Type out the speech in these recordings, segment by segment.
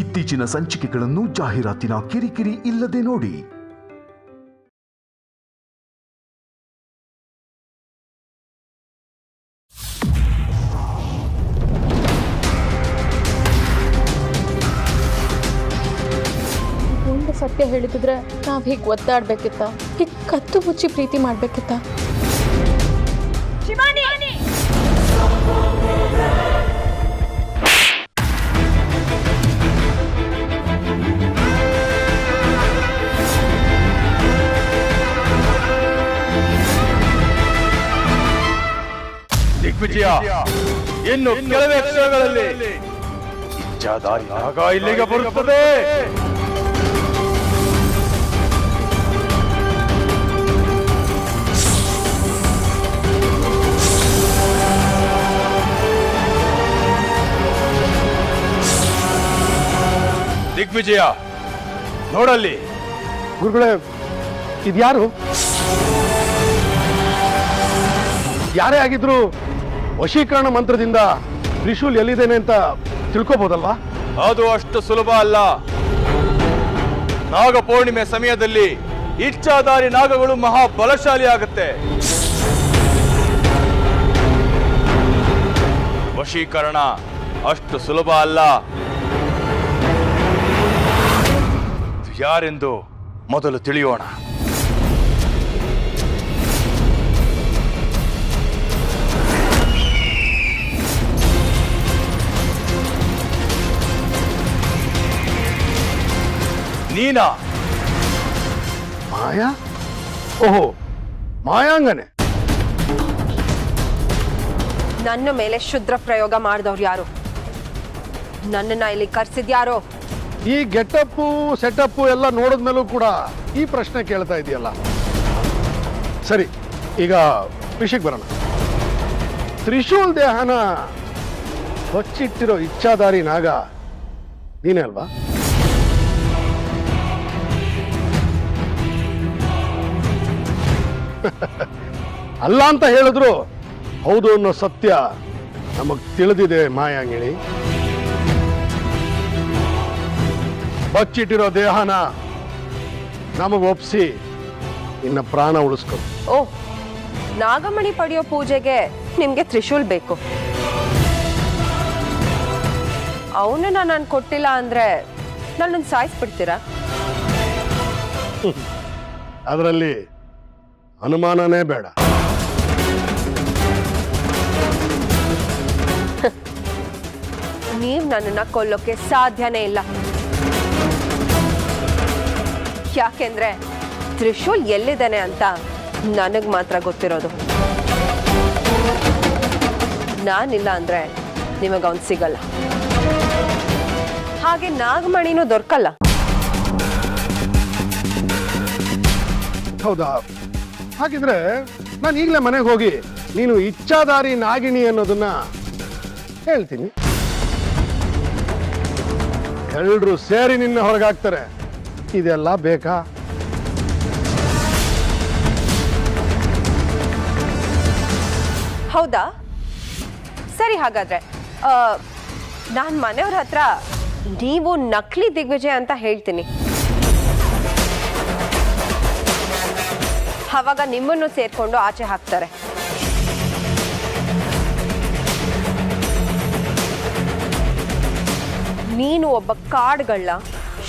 ಇತ್ತೀಚಿನ ಸಂಚಿಕೆಗಳನ್ನು ಜಾಹೀರಾತಿನ ಕಿರಿಕಿರಿ ಇಲ್ಲದೆ ನೋಡಿ. ಸತ್ಯ ಹೇಳಿದ್ರೆ ನಾವ್ ಹೀಗೆ ಒದ್ದಾಡ್ಬೇಕಿತ್ತ, ಹೀಗೆ ಕತ್ತು ಮುಚ್ಚಿ ಪ್ರೀತಿ ಮಾಡ್ಬೇಕಿತ್ತ? ದಿಗ್ವಿಜಯ, ಇನ್ನು ಕೆಲವೇ ಕ್ಷಣಗಳಲ್ಲಿ ಇಚ್ಛಾಧಾರಿ ನಾಗ ಇಲ್ಲಿಗೆ ಬರುತ್ತದೆ. ದಿಗ್ವಿಜಯ, ನೋಡಲ್ಲಿ. ಗುರುಗಳೇ, ಇದ್ಯಾರು? ಯಾರೇ ಆಗಿದ್ರು ವಶೀಕರಣ ಮಂತ್ರದಿಂದ ತ್ರಿಶೂಲ್ ಎಲ್ಲಿದ್ದೇನೆ ಅಂತ ತಿಳ್ಕೋಬಹುದಲ್ವಾ? ಅದು ಅಷ್ಟು ಸುಲಭ ಅಲ್ಲ. ನಾಗ ಪೂರ್ಣಿಮೆ ಸಮಯದಲ್ಲಿ ಇಚ್ಛಾಧಾರಿ ನಾಗಗಳು ಮಹಾ ಬಲಶಾಲಿ ಆಗುತ್ತೆ. ವಶೀಕರಣ ಅಷ್ಟು ಸುಲಭ ಅಲ್ಲ. ಯಾರೆಂದು ಮೊದಲು ತಿಳಿಯೋಣ. ನೀನಾ? ಮಾಯಾ? ಓಹೋ, ಮಾಯಾಂಗನೆ. ನನ್ನ ಮೇಲೆ ಶುದ್ರ ಪ್ರಯೋಗ ಮಾಡಿದವ್ರು ಯಾರು? ನನ್ನನ್ನ ಇಲ್ಲಿ ಕರ್ಸಿದ್ಯಾರೋ? ಈ ಗೆಟಪ್ಪು ಸೆಟಪ್ಪು ಎಲ್ಲ ನೋಡಿದ್ಮೇಲೂ ಕೂಡ ಈ ಪ್ರಶ್ನೆ ಕೇಳ್ತಾ ಇದೆಯಲ್ಲ. ಸರಿ, ಈಗ ವಿಷಯಕ್ಕೆ ಬರೋಣ. ತ್ರಿಶೂಲ್ ದೇಹನ ಹೊಚ್ಚಿಟ್ಟಿರೋ ಇಚ್ಛಾಧಾರಿ ನಾಗ ನೀನೇ ಅಲ್ವಾ? ಅಲ್ಲ ಅಂತ ಹೇಳಿದ್ರು ಹೌದು ಅನ್ನೋ ಸತ್ಯ ನಮಗ್ ತಿಳಿದಿದೆ ಮಾಯಾಂಗಿಣಿ. ಬಚ್ಚಿಟ್ಟಿರೋ ದೇಹನ ನಮಗ್ ಒಪ್ಸಿ ಇನ್ನ ಪ್ರಾಣ ಉಳಿಸ್ಕೊ. ಓ, ನಾಗಮಣಿ ಪಡೆಯೋ ಪೂಜೆಗೆ ನಿಮ್ಗೆ ತ್ರಿಶೂಲ್ ಬೇಕು. ಅವನನ್ನ ನಾನು ಕೊಟ್ಟಿಲ್ಲ ಅಂದ್ರೆ ನನ್ನನ್ನು ಸಾಯಿಸ್ಬಿಡ್ತೀರಾ? ಅದರಲ್ಲಿ ಅನುಮಾನನೇ ಬೇಡ. ನೀವ್ ನನ್ನನ್ನ ಕೊಲ್ಲೋಕೆ ಸಾಧ್ಯನೇ ಇಲ್ಲ. ಯಾಕೆಂದ್ರೆ ತ್ರಿಶೂಲ್ ಎಲ್ಲಿದ್ದಾನೆ ಅಂತ ನನಗ್ ಮಾತ್ರ ಗೊತ್ತಿರೋದು. ನಾನಿಲ್ಲ ಅಂದ್ರೆ ನಿಮಗ ಅವನ್ ಸಿಗಲ್ಲ. ಹಾಗೆ ನಾಗಮಣಿನೂ ದೊರಕಲ್ಲ. ಹೌದಾ? ಹಾಗಿದ್ರೆ ನಾನು ಈಗಲೇ ಮನೆಗೆ ಹೋಗಿ ನೀನು ಇಚ್ಛಾಧಾರಿ ನಾಗಿಣಿ ಅನ್ನೋದನ್ನ ಹೇಳ್ತೀನಿ. ಎಲ್ರು ಸೇರಿ ನಿನ್ನ ಹೊರಗಾಕ್ತಾರೆ. ಇದೆಲ್ಲ ಬೇಕಾ? ಹೌದಾ? ಸರಿ, ಹಾಗಾದ್ರೆ ನಾನ್ ಮನೆಯವ್ರ ಹತ್ರ ನೀವು ನಕಲಿ ದಿಗ್ವಿಜಯ ಅಂತ ಹೇಳ್ತೀನಿ. ಅವಾಗ ನಿಮ್ಮನ್ನು ಸೇರ್ಕೊಂಡು ಆಚೆ ಹಾಕ್ತಾರೆ. ನೀನು ಒಬ್ಬ ಕಾಡ್ಗಳ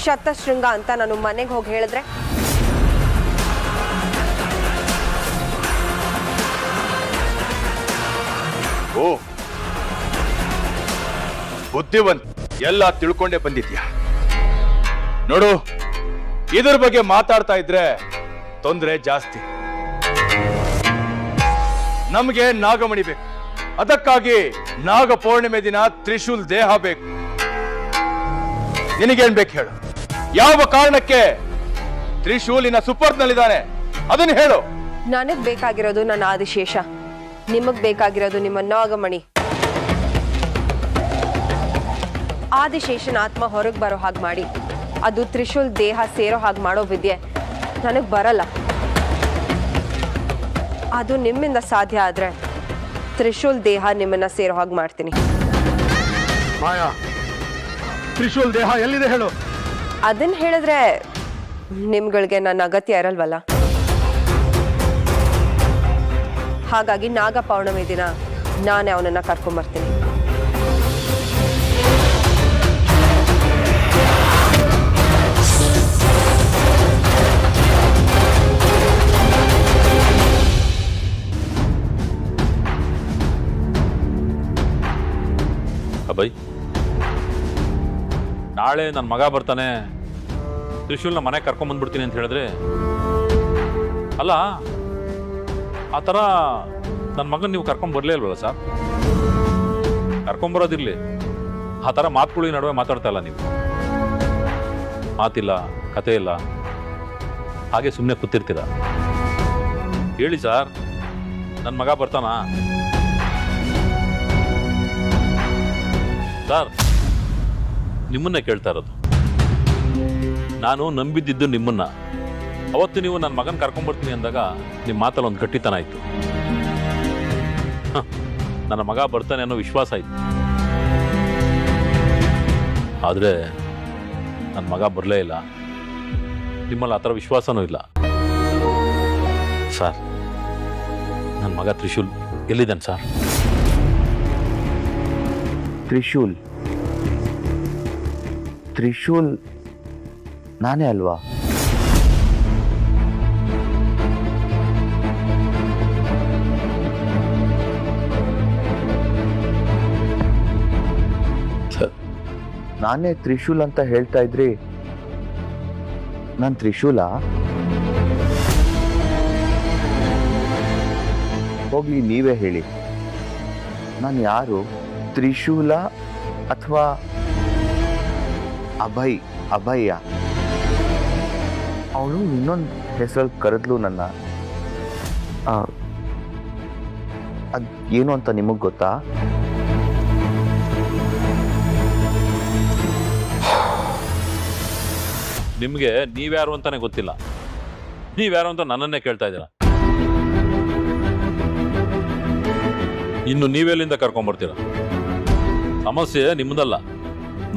ಶತಶೃಂಗ ಅಂತ ನಾನು ಮನೆಗೆ ಹೋಗಿ ಹೇಳಿದ್ರೆ ಓ, ಬುದ್ಧಿವಂತ, ಎಲ್ಲ ತಿಳ್ಕೊಂಡೇ ಬಂದಿದ್ಯಾ. ನೋಡು, ಇದ್ರ ಬಗ್ಗೆ ಮಾತಾಡ್ತಾ ಇದ್ರೆ ತೊಂದರೆ ಜಾಸ್ತಿ. ನಮಗೆ ನಾಗಮಣಿ ಬೇಕು. ಅದಕ್ಕಾಗಿ ನಾಗ ಪೌರ್ಣಿಮೆ ದಿನ ತ್ರಿಶೂಲ್ ದೇಹ ಬೇಕು. ನಿನಗೇನ್ ಬೇಕು ಹೇಳು? ಯಾವ ಕಾರಣಕ್ಕೆ ತ್ರಿಶೂಲಿನ ಸುಪರ್ದ್ನಲ್ಲಿದ್ದಾನೆ ಅದನ್ನು ಹೇಳು. ನನಗ್ ಬೇಕಾಗಿರೋದು ನನ್ನ ಆದಿಶೇಷ, ನಿಮಗ್ ಬೇಕಾಗಿರೋದು ನಿಮ್ಮ ನಾಗಮಣಿ. ಆದಿಶೇಷನ ಆತ್ಮ ಹೊರಗೆ ಬರೋ ಹಾಗೆ ಮಾಡಿ ಅದು ತ್ರಿಶೂಲ್ ದೇಹ ಸೇರೋ ಹಾಗೆ ಮಾಡೋ ವಿದ್ಯೆ ನನಗ್ ಬರಲ್ಲ. ಅದು ನಿಮ್ಮಿಂದ ಸಾಧ್ಯ ಆದ್ರೆ ತ್ರಿಶೂಲ್ ದೇಹ ನಿಮ್ಮನ್ನ ಸೇರೋ ಹಾಗೆ ಮಾಡ್ತೀನಿ. ಮಾಯಾ, ತ್ರಿಶೂಲ್ ದೇಹ ಎಲ್ಲಿದೆ ಹೇಳು. ಅದನ್ನ ಹೇಳಿದ್ರೆ ನಿಮ್ಗಳಿಗೆ ನನ್ನ ಅಗತ್ಯ ಇರಲ್ವಲ್ಲ. ಹಾಗಾಗಿ ನಾಗ ಪೌರ್ಣಮಿ ದಿನ ನಾನೇ ಅವನನ್ನ ಕರ್ಕೊಂಬರ್ತೀನಿ. ಅಭಯ್, ನಾಳೆ ನನ್ನ ಮಗ ಬರ್ತಾನೆ, ತ್ರಿಶೂಲ್ನ ಮನೆಗೆ ಕರ್ಕೊಂಬಂದ್ಬಿಡ್ತೀನಿ ಅಂತ ಹೇಳಿದ್ರೆ, ಅಲ್ಲ ಆ ಥರ ನನ್ನ ಮಗನ ನೀವು ಕರ್ಕೊಂಬರ್ಲೇ ಇಲ್ವಲ್ಲ ಸರ್? ಕರ್ಕೊಂಬರೋದಿರಲಿ, ಆ ಥರ ಮಾತುಗಳು ನಡುವೆ ಮಾತಾಡ್ತಾ ಇಲ್ಲ ನೀವು. ಮಾತಿಲ್ಲ, ಕತೆ ಇಲ್ಲ, ಹಾಗೆ ಸುಮ್ಮನೆ ಕೂತಿರ್ತೀರ. ಹೇಳಿ ಸರ್, ನನ್ನ ಮಗ ಬರ್ತಾನಾ? ಸರ್, ನಿಮ್ಮನ್ನೇ ಕೇಳ್ತಾ ಇರೋದು. ನಾನು ನಂಬಿದ್ದಿದ್ದು ನಿಮ್ಮನ್ನ. ಅವತ್ತು ನೀವು ನನ್ನ ಮಗನ ಕರ್ಕೊಂಡ್ಬರ್ತೀನಿ ಅಂದಾಗ ನಿಮ್ಮ ಮಾತಲ್ಲಿ ಒಂದು ಗಟ್ಟಿತನ ಆಯಿತು. ನನ್ನ ಮಗ ಬರ್ತಾನೆ ಅನ್ನೋ ವಿಶ್ವಾಸ ಆಯಿತು. ಆದರೆ ನನ್ನ ಮಗ ಬರಲೇ ಇಲ್ಲ. ನಿಮ್ಮಲ್ಲಿ ಆ ಥರ ವಿಶ್ವಾಸನೂ ಇಲ್ಲ. ಸರ್, ನನ್ನ ಮಗ ತ್ರಿಶೂಲ್ ಎಲ್ಲಿದ್ದಾನೆ ಸರ್? ತ್ರಿಶೂಲ್ ನಾನೇ ಅಲ್ವಾ? ನಾನೇ ತ್ರಿಶೂಲ್ ಅಂತ ಹೇಳ್ತಾ ಇದ್ರಿ. ನಾನು ತ್ರಿಶೂಲ? ಹೋಗ್ಲಿ, ನೀವೇ ಹೇಳಿ, ನಾನು ಯಾರು? ತ್ರಿಶೂಲ ಅಥವಾ ಅಭಯ್ಯ? ಅವಳು ಇನ್ನೊಂದು ಹೆಸರಲ್ಲಿ ಕರೆದ್ಲು ನನ್ನ. ಅದು ಏನು ಅಂತ ನಿಮಗೆ ಗೊತ್ತಾ? ನಿಮಗೆ ನೀವ್ಯಾರು ಅಂತಾನೆ ಗೊತ್ತಿಲ್ಲ. ನೀವ್ಯಾರು ಅಂತ ನನ್ನನ್ನೇ ಕೇಳ್ತಾ ಇದ್ದೀರಾ. ಇನ್ನು ನೀವೆಲ್ಲಿಂದ ಕರ್ಕೊಂಡ್ಬರ್ತೀರ? ಸಮಸ್ಯೆ ನಿಮ್ಮದಲ್ಲ,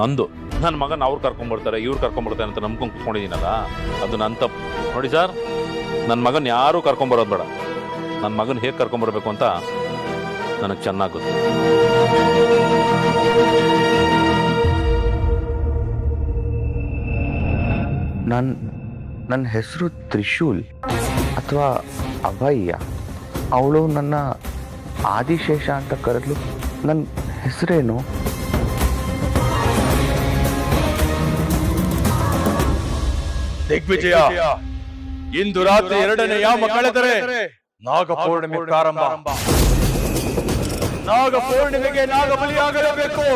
ನಂದು. ನನ್ನ ಮಗನ ಅವ್ರು ಕರ್ಕೊಂಡ್ಬರ್ತಾರೆ, ಇವ್ರು ಕರ್ಕೊಂಡ್ಬರ್ತಾರೆ ಅಂತ ನಂಬ್ಕೊಂಡು ಕುತ್ಕೊಂಡಿದ್ದೀನಲ್ಲ, ಅದು ನನ್ನ ತಪ್ಪು. ನೋಡಿ ಸರ್, ನನ್ನ ಮಗನ ಯಾರೂ ಕರ್ಕೊಂಬರೋದು ಬೇಡ. ನನ್ನ ಮಗನ ಹೇಗೆ ಕರ್ಕೊಂಬರ್ಬೇಕು ಅಂತ ನನಗೆ ಚೆನ್ನಾಗಿ ಗೊತ್ತು. ನನ್ನ ಹೆಸರು ತ್ರಿಶೂಲ್ ಅಥವಾ ಅಭಯ್ಯ. ಅವಳು ನನ್ನ ಆದಿಶೇಷ ಅಂತ ಕರೆದ್ಲು. ನನ್ನ ಹೆಸರೇನು? ದಿಗ್ವಿಜಯ, ಇಂದು ರಾತ್ರಿ 2ನೇ ಯಾಮ ಕಳೆದರೆ ನಾಗಪೌರ್ಣಿಮೆ ಪ್ರಾರಂಭ. ನಾಗಪೌರ್ಣಿಮೆಗೆ ನಾಗಬಲಿಯಾಗಲೇಬೇಕು.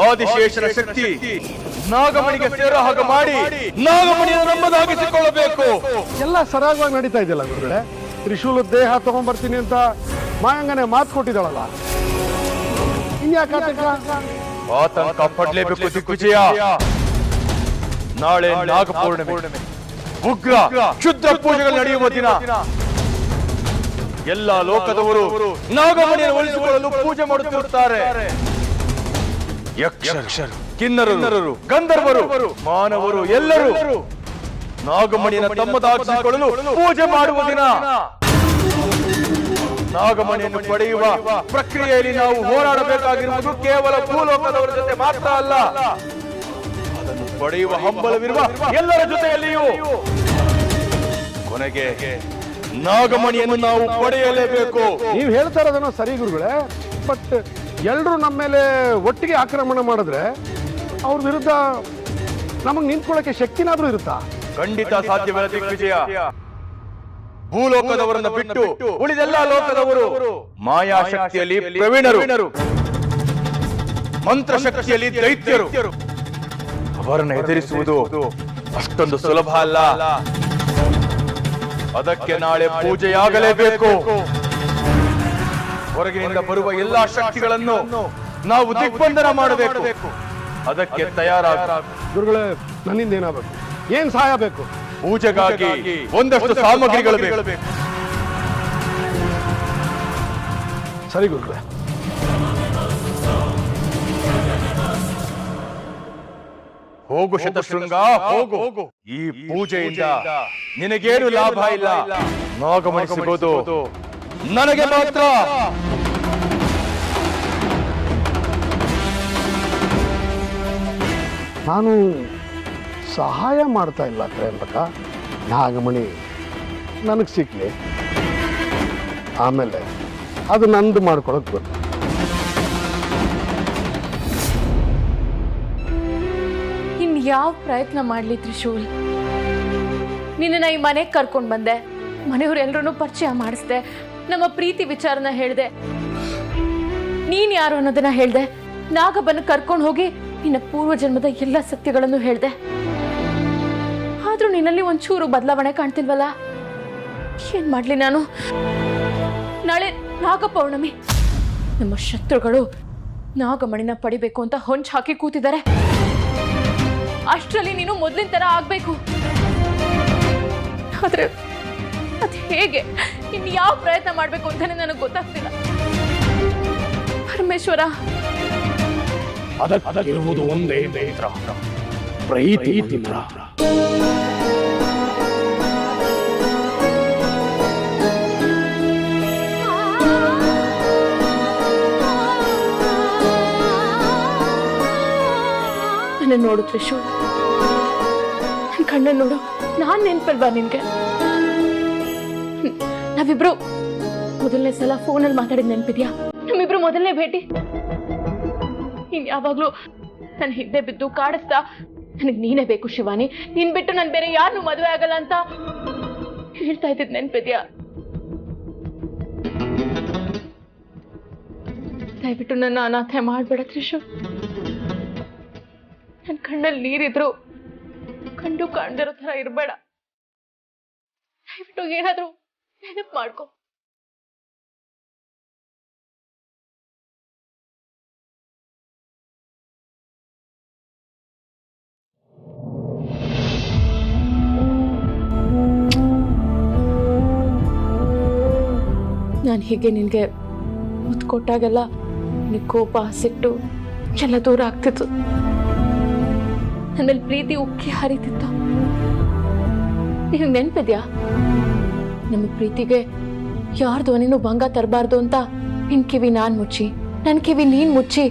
ಆದಿಶೇಷನ ಶಕ್ತಿ ನಾಗಮಣಿಗೆ ಸೇರೋ ಹಾಗೆ ಮಾಡಿ ನಾಗಮಣಿಯನ್ನು ನಮ್ಮದಾಗಿಸಿಕೊಳ್ಳಬೇಕು. ಎಲ್ಲ ಸರಾಗವಾಗಿ ನಡೀತಾ ಇದೆಯಲ್ಲ ಗುರುಗಳೇ. ತ್ರಿಶೂಲ ದೇಹ ತಗೊಂಡ್ಬರ್ತೀನಿ ಅಂತ ಮಾಯಂಗನೆ ಮಾತು ಕೊಟ್ಟಿದ್ದಾಳಲ್ಲ, ಇನ್ಯಾಕೆ ಆತಂಕ ಪಡ್ಲೇಬೇಕು ದಿಗ್ವಿಜಯ. ನಾಳೆ ನಾಗಪೌರ್ಣಿಮೆ, ಉಗ್ರ ಕ್ಷುದ್ರ ಪೂಜೆಗಳು ನಡೆಯುವ ದಿನ. ಎಲ್ಲ ಲೋಕದವರು ನಾಗಮಣಿಯನ್ನು ಒಲಿಸಿಕೊಳ್ಳಲು ಪೂಜೆ ಮಾಡುತ್ತಿರುತ್ತಾರೆ. ಯಕ್ಷರು, ಕಿನ್ನರರು, ಗಂಧರ್ವರು, ಮಾನವರು ಎಲ್ಲರೂ ನಾಗಮಣಿಯನ್ನು ತಮ್ಮದಾಗಿಸಿಕೊಳ್ಳಲು ಪೂಜೆ ಮಾಡುವ ದಿನ. ನಾಗಮಣಿಯನ್ನು ಪಡೆಯುವ ಪ್ರಕ್ರಿಯೆಯಲ್ಲಿ ನಾವು ಹೋರಾಡಬೇಕಾಗಿರುವುದು ಕೇವಲ ಭೂಲೋಕದವರ ಜೊತೆ ಮಾತ್ರ ಅಲ್ಲ, ಅದನ್ನು ಪಡೆಯುವ ಹಂಬಲವಿರುವ ಎಲ್ಲರ ಜೊತೆಯಲ್ಲಿಯೂ. ಕೊನೆಗೆ ನಾಗಮಣಿಯನ್ನು ನಾವು ಪಡೆಯಲೇಬೇಕು. ನೀವು ಹೇಳ್ತಾ ಇರೋದನ್ನ ಸರಿ ಗುರುಗಳೇ, ಬಟ್ ಎಲ್ಲರೂ ನಮ್ಮ ಮೇಲೆ ಒಟ್ಟಿಗೆ ಆಕ್ರಮಣ ಮಾಡಿದ್ರೆ ಅವ್ರ ವಿರುದ್ಧ ನಮಗ್ ನಿಂತ್ಕೊಳ್ಳಕ್ಕೆ ಶಕ್ತಿನಾದ್ರೂ ಇರುತ್ತಾ? ಖಂಡಿತ ಸಾಧ್ಯವಿಲ್ಲ ದಿಗ್ವಿಜಯ. ಭೂಲೋಕದವರನ್ನ ಬಿಟ್ಟು ಉಳಿದೆಲ್ಲ ಲೋಕದವರು ಮಾಯಾಶಕ್ತಿಯಲ್ಲಿ ಪ್ರವೀಣರು, ಮಂತ್ರಶಕ್ತಿಯಲ್ಲಿ ದೈತ್ಯರು. ಅವರನ್ನು ಎದುರಿಸುವುದು ಅಷ್ಟೊಂದು ಸುಲಭ ಅಲ್ಲ. ಅದಕ್ಕೆ ನಾಳೆ ಪೂಜೆಯಾಗಲೇಬೇಕು. ಹೊರಗಿನಿಂದ ಬರುವ ಎಲ್ಲಾ ಶಕ್ತಿಗಳನ್ನು ನಾವು ದಿಗ್ಬಂಧನ ಮಾಡಬೇಕು. ಅದಕ್ಕೆ ತಯಾರಾಗ ಗುರುಗಳೇ, ನನ್ನಿಂದ ಏನಾಗಬೇಕು? ಏನ್ ಸಹಾಯ ಬೇಕು? ಪೂಜೆಗಾಗಿ ಒಂದಷ್ಟು ಸಾಮಗ್ರಿಗಳು ಬೇಕು. ಸರಿ ಗುರುಗಳೇ. ಹೋಗು ಶತಶೃಂಗ, ಹೋಗು. ಈ ಪೂಜೆಯಿಂದ ನಿನಗೇನು ಲಾಭ ಇಲ್ಲ. ನಾಗಮಣಿ ಸಿಗೋದು ನನಗೆ ಮಾತ್ರ. ನಾನು ಸಹಾಯ ಮಾಡ್ತಾ ಇಲ್ಲ ತ್ರಯಂಬಕ. ನಾಗಮಣಿ ನನಗೆ ಸಿಕ್ಲಿ, ಆಮೇಲೆ ಅದು ನಂದು ಮಾಡ್ಕೊಳಕ್ ಬರ್ತದೆ. ಯಾವ ಪ್ರಯತ್ನ ಮಾಡ್ಲಿ ತ್ರಿಶೂಲ್? ನಿನ್ನ ಈ ಮನೆಗೆ ಕರ್ಕೊಂಡು ಬಂದೆ, ಮನೆಯವರೆಲ್ಲರೂ ಪರಿಚಯ ಮಾಡಿಸ್ದೆ, ನಮ್ಮ ಪ್ರೀತಿ ವಿಚಾರನ ಹೇಳ್ದೆ, ನೀನ್ ಯಾರು ಅನ್ನೋದನ್ನ ಹೇಳ್ದೆ, ನಾಗಬ್ಬನ ಕರ್ಕೊಂಡು ಹೋಗಿ ನಿನ್ನ ಪೂರ್ವ ಜನ್ಮದ ಎಲ್ಲ ಸತ್ಯಗಳನ್ನು ಹೇಳ್ದೆ. ಆದ್ರೂ ನಿನ್ನಲ್ಲಿ ಒಂಚೂರು ಬದಲಾವಣೆ ಕಾಣ್ತಿಲ್ವಲ್ಲ? ಏನ್ ಮಾಡ್ಲಿ ನಾನು? ನಾಳೆ ನಾಗ ಪೌರ್ಣಮಿ. ನಮ್ಮ ಶತ್ರುಗಳು ನಾಗಮಣಿನ ಪಡಿಬೇಕು ಅಂತ ಹೊಂಚ್ ಹಾಕಿ ಕೂತಿದ್ದಾರೆ. ಅಷ್ಟರಲ್ಲಿ ನೀನು ಮೊದಲಿನ ತರ ಆಗ್ಬೇಕು. ಆದ್ರೆ ಅದ್ ಹೇಗೆ? ಇನ್ ಯಾವ ಪ್ರಯತ್ನ ಮಾಡ್ಬೇಕು ಅಂತಾನೆ ನನಗೆ ಗೊತ್ತಾಗ್ತಿಲ್ಲ. ಪರಮೇಶ್ವರ, ಅದಕ್ಕಿರುವುದು ಒಂದೇ ನೇತ್ರ, ಪ್ರೀತಿ ತೀವ್ರ. ನನ್ನ ನೋಡು ತ್ರಿಶೂಲ್, ನನ್ನ ಕಣ್ಣ ನೋಡು. ನಾನ್ ನೆನ್ಪಲ್ವಾ ನಿನ್ಗೆ? ನಾವಿಬ್ರು ಮೊದಲನೇ ಸಲ ಫೋನಲ್ಲಿ ಮಾತಾಡಿದ್ ನೆನ್ಪಿದ್ಯಾ? ನಮ್ಮಿಬ್ರು ಮೊದಲನೇ ಭೇಟಿ. ಇನ್ ಯಾವಾಗ್ಲೂ ನನ್ನ ಹಿಂದೆ ಬಿದ್ದು ಕಾಡಿಸ್ತಾ ನನಗ್ ನೀನೇ ಬೇಕು ಶಿವಾನಿ, ನೀನ್ ಬಿಟ್ಟು ನನ್ ಬೇರೆ ಯಾರನ್ನೂ ಮದುವೆ ಆಗಲ್ಲ ಅಂತ ಹೇಳ್ತಾ ಇದ್ದಿದ್ ನೆನ್ಪಿದ್ಯಾ? ದಯವಿಟ್ಟು ನನ್ನ ಅನಾಥೆ ಮಾಡ್ಬೇಡ ತ್ರಿಶೂಲ್. ನನ್ನ ಕಣ್ಣಲ್ಲಿ ನೀರಿದ್ರು ಕಂಡು ಕಾಣ್ದಿರೋ ತರ ಇರ್ಬೇಡ. ದಯವಿಟ್ಟು ಏನಾದ್ರೂ ನೆನಪು ಮಾಡ್ಕೊ. ನಾನು ಹೀಗೆ ನಿನ್ಗೆ ಮುತ್ತು ಕೊಟ್ಟಾಗೆಲ್ಲ ನಿನಗೆ ಕೋಪ, ಸಿಟ್ಟು ಎಲ್ಲ ದೂರ ಆಗ್ತಿತ್ತು. ನನ್ನಲ್ಲಿ ಪ್ರೀತಿ ಉಕ್ಕಿ ಹರಿತಿತ್ತು. ನಿನಗೆ ನೆನ್ಪಿದ್ಯಾ? ನಮ್ಮ ಪ್ರೀತಿಗೆ ಯಾರ ಧ್ವನಿನೂ ಭಂಗ ತರಬಾರ್ದು ಅಂತ ನಿನ್ ಕಿವಿ ನಾನ್ ಮುಚ್ಚಿ, ನನ್ ಕಿವಿ ನೀನ್ ಮುಚ್ಚಿ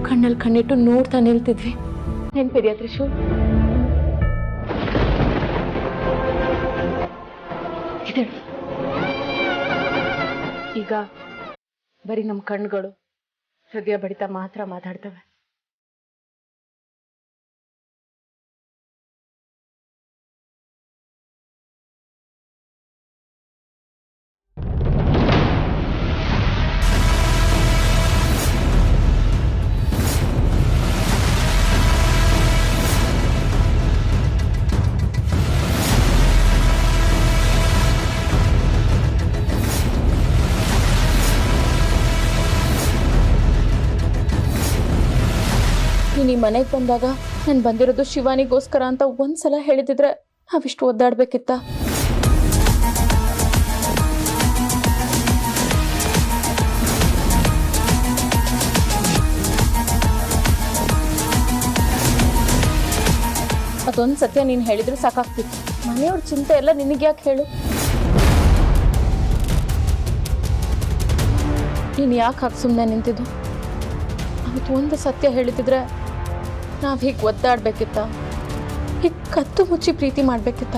ಕಣ್ಣಲ್ಲಿ ಕಣ್ಣಿಟ್ಟು ನೋಡ್ತಾ ನಿಲ್ತಿದ್ವಿ. ನೆನ್ಪಿದ್ಯಾ ತ್ರಿಶೂಲ್? ಈಗ ಬರೀ ನಮ್ಮ ಕಣ್ಣುಗಳು ಹೃದಯ ಬಡಿತ ಮಾತ್ರ ಮಾತಾಡ್ತವೆ. ನೀನು ಈ ಮನೆಗೆ ಬಂದಾಗ ನಾನು ಬಂದಿರೋದು ಶಿವಾನಿಗೋಸ್ಕರ ಅಂತ ಒಂದ್ಸಲ ಹೇಳಿದಿದ್ರೆ ನಾವಿಷ್ಟು ಒದ್ದಾಡ್ಬೇಕಿತ್ತ? ಅದೊಂದು ಸತ್ಯ ನೀನು ಹೇಳಿದ್ರೆ ಸಾಕಾಗ್ತಿತ್ತು. ಮನೆಯವ್ರ ಚಿಂತೆ ಎಲ್ಲ ನಿನಗೆ ಯಾಕೆ ಹೇಳು? ನೀನು ಯಾಕೆ ಹಾಕಿ ಸುಮ್ಮನೆ ನಿಂತಿದ್ದು? ಅವತ್ತು ಒಂದು ಸತ್ಯ ಹೇಳಿದಿದ್ರೆ ನಾವು ಹೀಗೆ ಒದ್ದಾಡ್ಬೇಕಿತ್ತ? ಹೀಗೆ ಕತ್ತು ಮುಚ್ಚಿ ಪ್ರೀತಿ ಮಾಡ್ಬೇಕಿತ್ತ?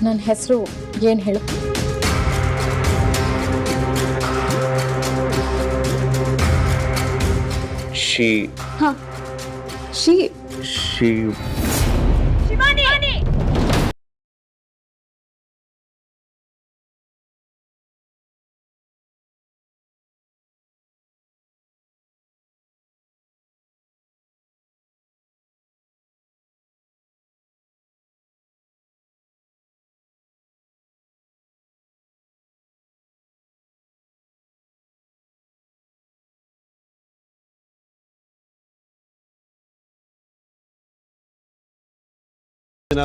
ನನ್ನ ಹೆಸರು ಏನು ಹೇಳು? ಶಿ ಹಾಂ, ಶಿವ್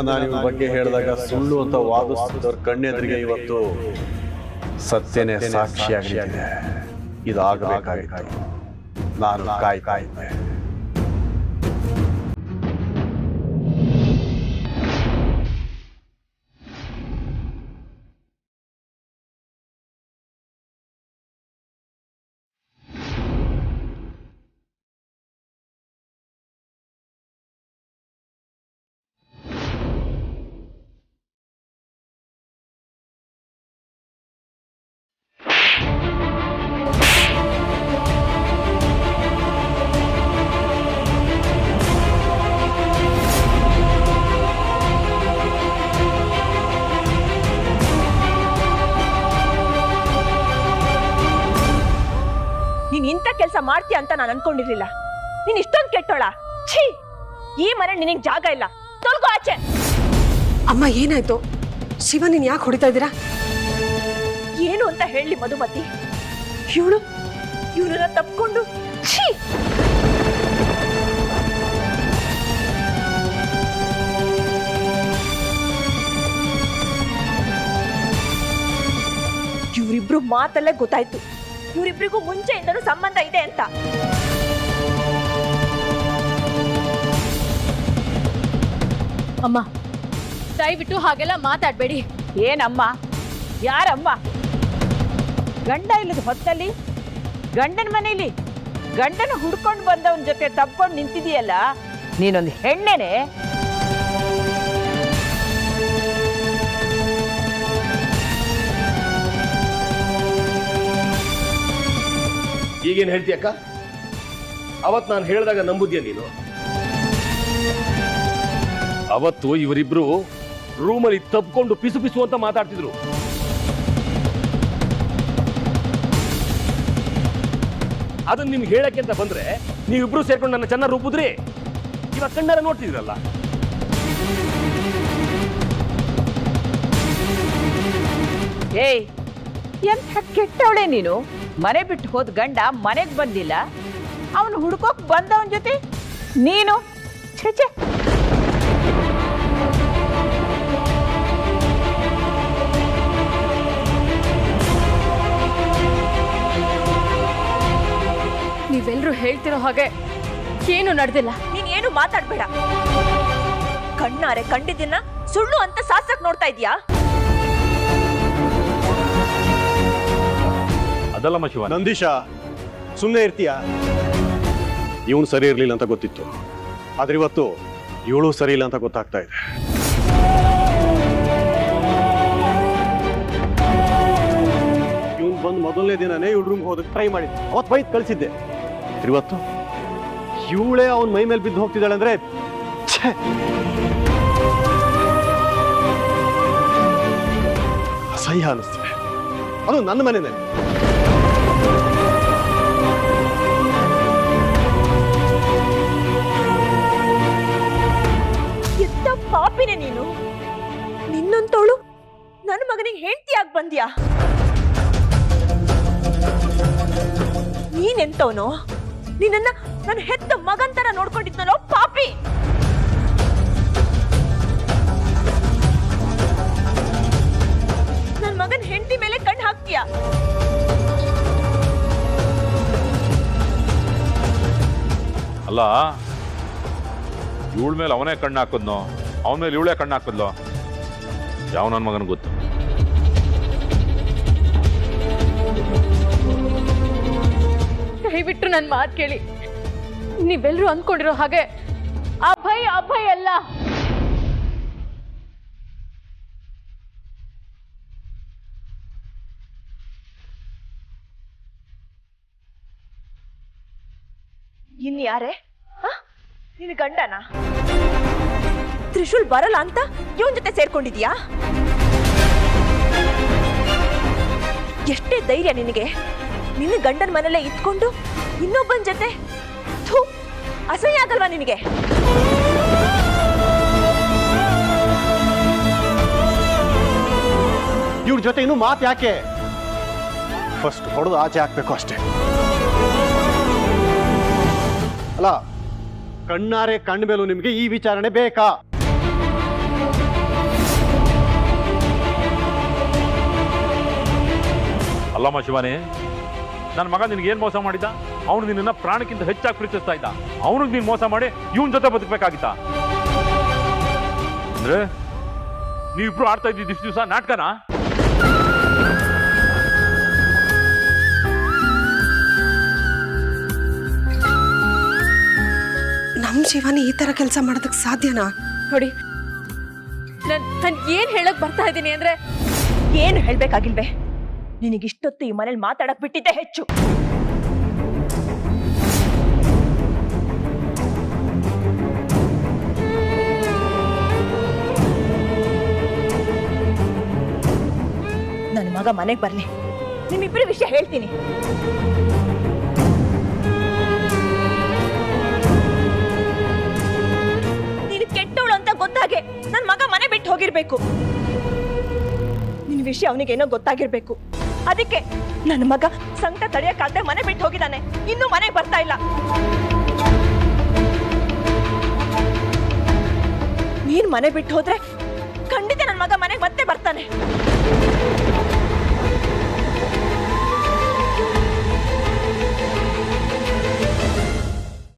ನಾನು ಇವ್ರ ಬಗ್ಗೆ ಹೇಳಿದಾಗ ಸುಳ್ಳು ಅಂತ ವಾದಿಸ್ತಿದ್ದವ್ರ ಕಣ್ಣೆದುರಿಗೆ ಇವತ್ತು ಸತ್ಯನೇ ಸಾಕ್ಷಿಯಾಗಿದೆ. ಇದಾಗಬೇಕಾಗಿತ್ತು. ನಾನು ಕಾಯ್ತಾ ಇದ್ದೆ. ನೀನ್ ಇಂಥ ಕೆಲಸ ಮಾಡ್ತೀಯ ಅಂತ ನಾನು ಅನ್ಕೊಂಡಿರ್ಲಿಲ್ಲ. ನೀನ್ ಇಷ್ಟೊಂದು ಕೆಟ್ಟೋಳ. ಛೀ, ಈ ಮನೆ ನಿನಗ್ ಜಾಗ ಇಲ್ಲ. ತೊಳ್ಕೊ ಆಚೆ. ಅಮ್ಮ ಏನಾಯ್ತು? ಶಿವ ನೀನ್ ಯಾಕೆ ಹೊಡಿತಾ ಇದ್ದೀರಾ? ಏನು ಅಂತ ಹೇಳಿ ಮಧುಮತಿ? ಇವಳನ್ನ ತಪ್ಕೊಂಡು ಛೀ. ಇವರಿಬ್ರು ಮಾತಲ್ಲೇ ಗೊತ್ತಾಯ್ತು ಇವರಿಬ್ರಿಗೂ ಮುಂಚೆಯಿಂದನೂ ಸಂಬಂಧ ಇದೆ ಅಂತ. ಅಮ್ಮ ದಯವಿಟ್ಟು ಹಾಗೆಲ್ಲ ಮಾತಾಡ್ಬೇಡಿ. ಏನಮ್ಮ? ಯಾರಮ್ಮ? ಗಂಡ ಇಲ್ಲದ ಹೊತ್ತಲ್ಲಿ ಗಂಡನ ಮನೇಲಿ ಗಂಡನ ಹುಡ್ಕೊಂಡು ಬಂದವನ ಜೊತೆ ತಪ್ಕೊಂಡು ನಿಂತಿದೀಯಲ್ಲ, ನೀನೊಂದು ಹೆಣ್ಣೆನೆ. ಈಗೇನು ಹೇಳ್ತೀಯಕ್ಕ? ಅವತ್ತು ನಾನು ಹೇಳಿದಾಗ ನಂಬುದ್ಯಾ ನೀನು? ಅವತ್ತು ಇವರಿಬ್ರು ರೂಮಲ್ಲಿ ತಪ್ಕೊಂಡು ಪಿಸು ಪಿಸು ಅಂತ ಮಾತಾಡ್ತಿದ್ರು. ಅದನ್ನ ನಿಮ್ಗೆ ಹೇಳಕ್ಕೆ ಅಂತ ಬಂದ್ರೆ ನೀವಿಬ್ರು ಸೇರ್ಕೊಂಡು ನನ್ನ ಚೆನ್ನಾಗಿ ರೂಪಿದ್ರಿ. ಇವಾಗ ಕಣ್ಣಾರ ನೋಡ್ತಿದ್ರಲ್ಲ. ಏಯ್, ಎಂಥ ಕೆಟ್ಟವಳೆ ನೀನು. ಮನೆ ಬಿಟ್ಟು ಹೋದ ಗಂಡ ಮನೆಗೆ ಬಂದಿಲ್ಲ, ಅವನು ಹುಡ್ಕೋಕ್ ಬಂದವನ ಜೊತೆ ನೀನು ಛೆ. ನೀವೆಲ್ಲರೂ ಹೇಳ್ತಿರೋ ಹಾಗೆ ಏನು ನಡೆದಿಲ್ಲ. ನೀನ್ ಏನು ಮಾತಾಡ್ಬೇಡ. ಕಣ್ಣಾರೆ ಕಂಡಿದ್ದನ್ನ ಸುಳ್ಳು ಅಂತ ಸಾಸಕ್ ನೋಡ್ತಾ ಇದೀಯಾ? ಅದಲ್ಲಮ್ಮ ಶಿವ. ನಂದೀಶ, ಸುಮ್ಮನೆ ಇರ್ತೀಯ? ಇವನು ಸರಿ ಇರಲಿಲ್ಲ ಅಂತ ಗೊತ್ತಿತ್ತು, ಆದ್ರೆ ಇವತ್ತು ಇವಳು ಸರಿ ಇಲ್ಲ ಅಂತ ಗೊತ್ತಾಗ್ತಾ ಇದೆ. ಇವನು ಬಂದು ಮೊದಲನೇ ದಿನನೇ ಇವಳು ರೂಮ್ಗೆ ಹೋದಕ್ಕೆ ಟ್ರೈ ಮಾಡಿದ್ದೆ. ಅವತ್ತು ಬೈದ್ ಕಳಿಸಿದ್ದೆ. ಇವತ್ತು ಇವಳೇ ಅವನ ಮೈ ಮೇಲೆ ಬಿದ್ದು ಹೋಗ್ತಿದ್ದಾಳೆ ಅಂದ್ರೆ ಅಸಹ್ಯ ಅನಿಸ್ತಿದೆ. ಅದು ನನ್ನ ಮನೆನೇ. ಎಂತ ಪಾಪಿನೇ ನೀನು. ನಿನ್ನಂತೋಳು ನನ್ನ ಮಗನಿಗೆ ಹೆಂಡತಿಯಾಗಿ ಬಂದ್ಯಾ? ನೀನೆಂತವನೋ? ನಿನ್ನ ನನ್ನ ಹೆತ್ತ ಮಗಂತರ ನೋಡ್ಕೊಂಡಿದ್ನೋ ಪಾಪಿ. ನನ್ನ ಮಗನ ಹೆಂಡತಿ ಮೇಲೆ ಕಣ್ಣು ಹಾಕ್ತೀಯ. ಅಲ್ಲ, ಇವಳ ಮೇಲೆ ಅವನೇ ಕಣ್ಣು ಹಾಕಿದ್ನೋ, ಅವನ ಮೇಲೆ ಇವಳೇ ಕಣ್ಣು ಹಾಕಿದ್ಲೋ? ಯಾವ ನನ್ನ ಮಗನ ಗೊತ್ತು? ದಯವಿಟ್ಟು ನನ್ನ ಮಾತು ಕೇಳಿ. ನೀವೆಲ್ಲರೂ ಅಂದ್ಕೊಂಡಿರೋ ಹಾಗೆ ಅಭಯ್ ಅಲ್ಲ. ಇನ್ಯಾರೇ? ನಿನ್ನ ಗಂಡನ ತ್ರಿಶೂಲ್ ಬರಲ್ಲ ಅಂತ ಇವನ್ ಜೊತೆ ಸೇರ್ಕೊಂಡಿದ್ಯಾ? ಎಷ್ಟೇ ಧೈರ್ಯ ನಿನಗೆ? ನಿನ್ನ ಗಂಡನ ಮನೆಯಲ್ಲೇ ಇದ್ಕೊಂಡು ಇನ್ನೊಬ್ಬನ ಜೊತೆ? ಥೂ, ಅಸಹ್ಯ ಆಗಲ್ವಾ ನಿನಗೆ? ಇವ್ರ ಜೊತೆ ಇನ್ನೂ ಮಾತು ಯಾಕೆ? ಫಸ್ಟ್ ಹೊಡೆದು ಆಚೆ ಹಾಕ್ಬೇಕು ಅಷ್ಟೇ. ಅಲ್ಲ, ಕಣ್ಣಾರೆ ಕಂಡ ಮೇಲೂ ನಿಮ್ಗೆ ಈ ವಿಚಾರಣೆ ಬೇಕಾ? ಅಲ್ಲಮ್ಮ ಶಿವಾನಿ, ನನ್ನ ಮಗ ನಿನ್ಗೆ ಏನ್ ಮೋಸ ಮಾಡಿದ್ದ? ಅವನು ನಿನ್ನ ಪ್ರಾಣಕ್ಕಿಂತ ಹೆಚ್ಚಾಗಿ ಪ್ರೀತಿಸ್ತಾ ಇದ್ದ. ಅವನಿಗೆ ನೀನು ಮೋಸ ಮಾಡಿ ಇವನ್ ಜೊತೆ ಬದುಕಬೇಕಾಗಿತ್ತ? ಅಂದ್ರೆ ನೀವಿಬ್ರು ಆಡ್ತಾ ಇದ್ದಿದ್ದು ಇಷ್ಟು ದಿವಸ ನಾಟಕನಾ? ನಮ್ ಶಿವಾನಿ ಈ ತರ ಕೆಲಸ ಮಾಡೋದಕ್ಕೆ ಸಾಧ್ಯನಾ? ನೋಡಿ, ನಾನು ಏನ್ ಹೇಳಕ್ ಬರ್ತಾ ಇದ್ದೀನಿ ಅಂದ್ರೆ, ಏನು ಹೇಳ್ಬೇಕಾಗಿಲ್ವೇ? ನಿನಗಿಷ್ಟೊತ್ತು ಈ ಮನೇಲಿ ಮಾತಾಡಕ್ ಬಿಟ್ಟಿದ್ದೆ ಹೆಚ್ಚು. ನನ್ನ ಮಗ ಮನೆಗೆ ಬರ್ಲಿ, ನಿಮ್ಮಿಬ್ಬರ ವಿಷಯ ಹೇಳ್ತೀನಿ. ನೀನು ಕೆಟ್ಟವಳು ಅಂತ ಗೊತ್ತಾಗೆ ನನ್ನ ಮಗ ಮನೆ ಬಿಟ್ಟು ಹೋಗಿರ್ಬೇಕು. ನಿನ್ನ ವಿಷಯ ಅವನಿಗೇನೋ ಗೊತ್ತಾಗಿರ್ಬೇಕು. ಅದಕ್ಕೆ ನನ್ನ ಮಗ ಸಂಕಟ ತಡೆಯಕ್ಕಾಗದೆ ಮನೆ ಬಿಟ್ಟು ಹೋಗಿದ್ದಾನೆ. ಇನ್ನೂ ಮನೆಗೆ ಬರ್ತಾ ಇಲ್ಲ. ನೀನ್ ಮನೆ ಬಿಟ್ಟು ಹೋದ್ರೆ ಖಂಡಿತ ನನ್ನ ಮಗ ಮನೆಗೆ ಮತ್ತೆ ಬರ್ತಾನೆ.